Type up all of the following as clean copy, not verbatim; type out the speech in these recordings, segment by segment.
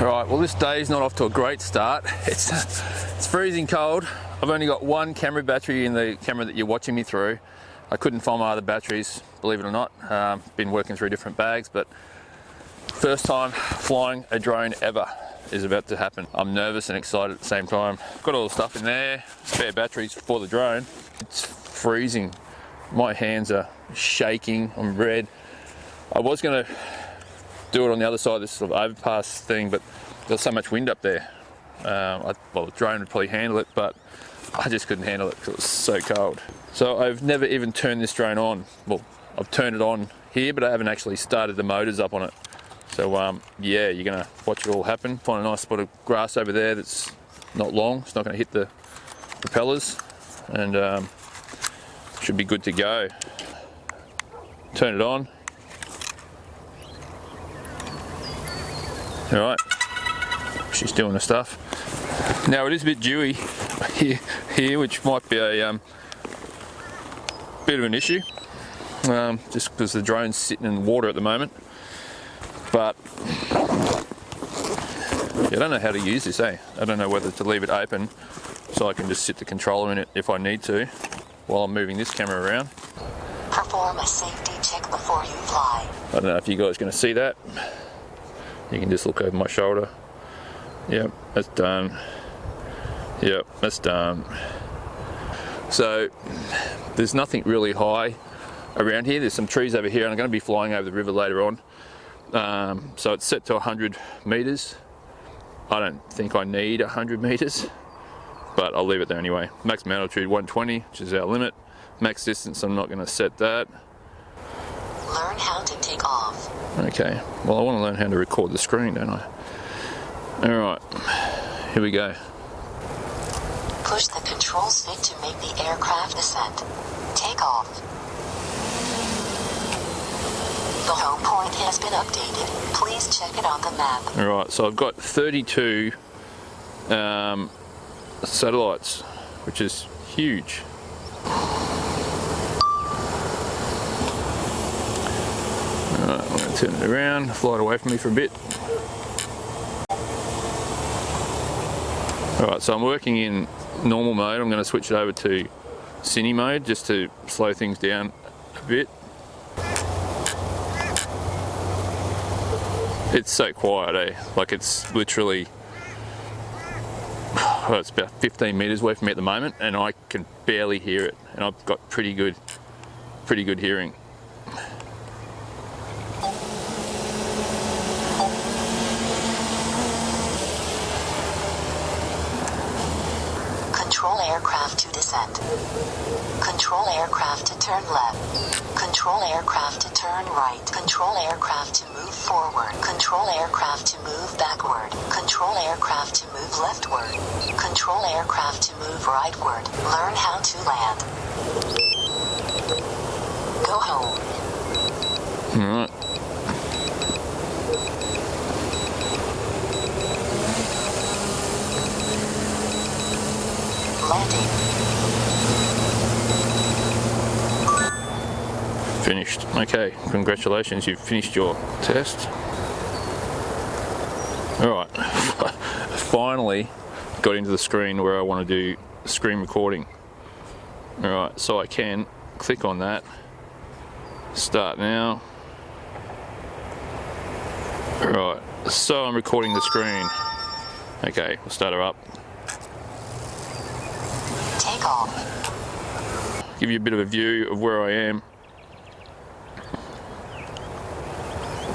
Alright, well this day's not off to a great start. It's freezing cold. I've only got one camera battery in the camera that you're watching me through. I couldn't find my other batteries, believe it or not. Been working through different bags, but first time flying a drone ever is about to happen. I'm nervous and excited at the same time. Got all the stuff in there, spare batteries for the drone. It's freezing. My hands are shaking, I'm red. I was gonna do it on the other side of this sort of overpass thing, but there's so much wind up there. Well, the drone would probably handle it, but I just couldn't handle it because it was so cold. So I've never even turned this drone on. Well, I've turned it on here, but I haven't actually started the motors up on it. So yeah, you're gonna watch it all happen. Find a nice spot of grass over there that's not long. It's not gonna hit the propellers, and should be good to go. Turn it on. All right, she's doing the stuff. Now it is a bit dewy here, which might be a bit of an issue, just because the drone's sitting in the water at the moment. But yeah, I don't know how to use this, I don't know whether to leave it open so I can just sit the controller in it if I need to while I'm moving this camera around. Perform a safety check before you fly. I don't know if you guys are going to see that. You can just look over my shoulder. Yep, that's done. Yep, that's done. So there's nothing really high around here. There's some trees over here, and I'm going to be flying over the river later on. So it's set to 100 meters. I don't think I need 100 meters, but I'll leave it there anyway. Maximum altitude 120, which is our limit. Max distance, I'm not going to set that. Learn how to take off. Okay, well I want to learn how to record the screen, don't I? Alright, here we go. Push the control stick to make the aircraft descend. Take off. The home point has been updated. Please check it on the map. Alright, so I've got 32 satellites, which is huge. Alright, I'm going to turn it around, fly it away from me for a bit. Alright, so I'm working in normal mode. I'm going to switch it over to cine mode just to slow things down a bit. It's so quiet, Like it's literally, it's about 15 meters away from me at the moment, and I can barely hear it. And I've got pretty good hearing. Control aircraft to descend. Control aircraft to turn left. Control aircraft to turn right. Control aircraft to move forward. Control aircraft to move backward. Control aircraft to move leftward. Control aircraft to move rightward. Learn how to land. Go home. All right. Landing. Finished. Okay, congratulations, you've finished your test. Alright, finally got into the screen where I want to do screen recording. Alright, so I can click on that, start now. Alright, so I'm recording the screen. Okay, we'll start her up. Take off. Give you a bit of a view of where I am.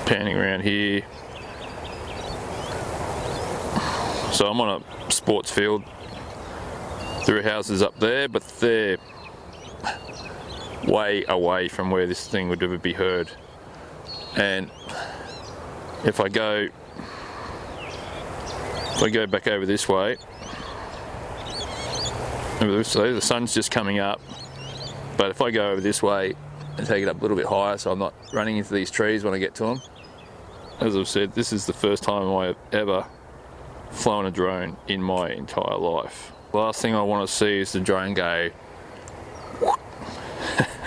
Panning around here. So I'm on a sports field. There are houses up there, but they're way away from where this thing would ever be heard. And if I go back over this way, so the sun's just coming up, but if I go over this way and take it up a little bit higher so I'm not running into these trees when I get to them. As I've said, this is the first time I have ever flown a drone in my entire life. The last thing I want to see is the drone go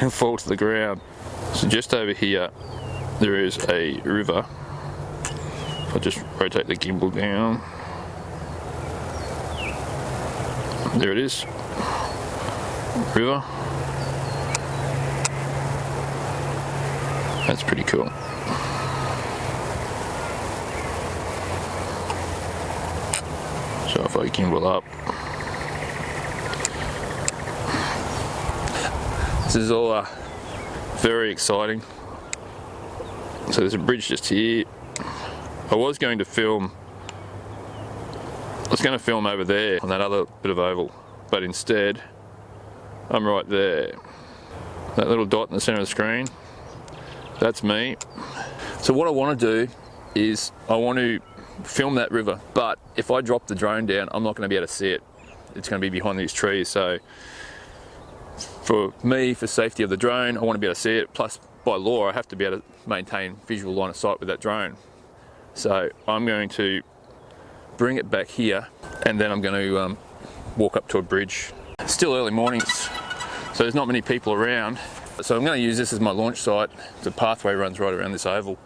and fall to the ground. So just over here there is a river I'll just rotate the gimbal down. There it is. River. That's pretty cool. So if I gimbal up, this is all very exciting. So there's a bridge just here. I was going to film over there on that other bit of oval, but instead I'm right there. That little dot in the center of the screen, that's me. So what I want to do is I want to film that river, but if I drop the drone down, I'm not going to be able to see it. It's going to be behind these trees. So for me, for safety of the drone, I want to be able to see it. Plus, by law, I have to be able to maintain visual line of sight with that drone. So I'm going to bring it back here, and then I'm going to walk up to a bridge. It's still early mornings, so there's not many people around. So I'm going to use this as my launch site. The pathway runs right around this oval,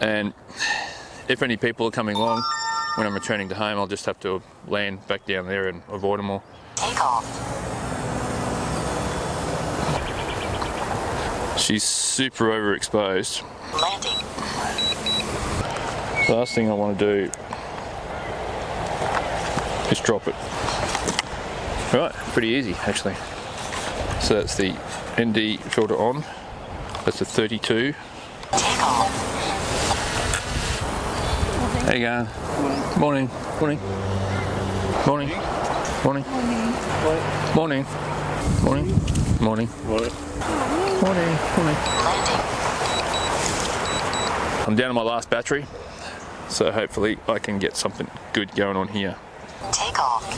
and if any people are coming along when I'm returning to home, I'll just have to land back down there and avoid them all. Take off. She's super overexposed. Landing. The last thing I want to do is drop it. Right, pretty easy actually. So that's the ND filter on. That's a 32. Take off. How you going? Morning. Morning. Morning. Morning. Morning. Morning. Morning. Morning. Morning. Landing. I'm down to my last battery, so hopefully I can get something good going on here. Take off.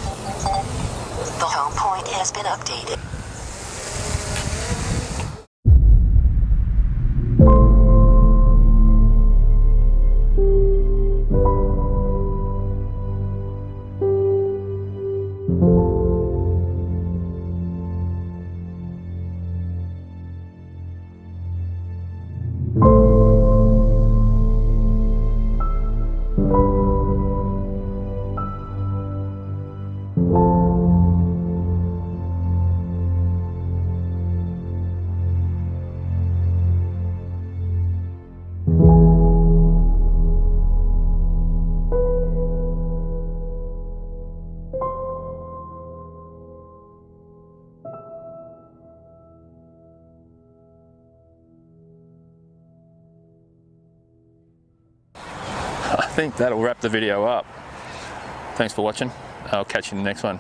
The home point has been updated. I think that'll wrap the video up. Thanks for watching. I'll catch you in the next one.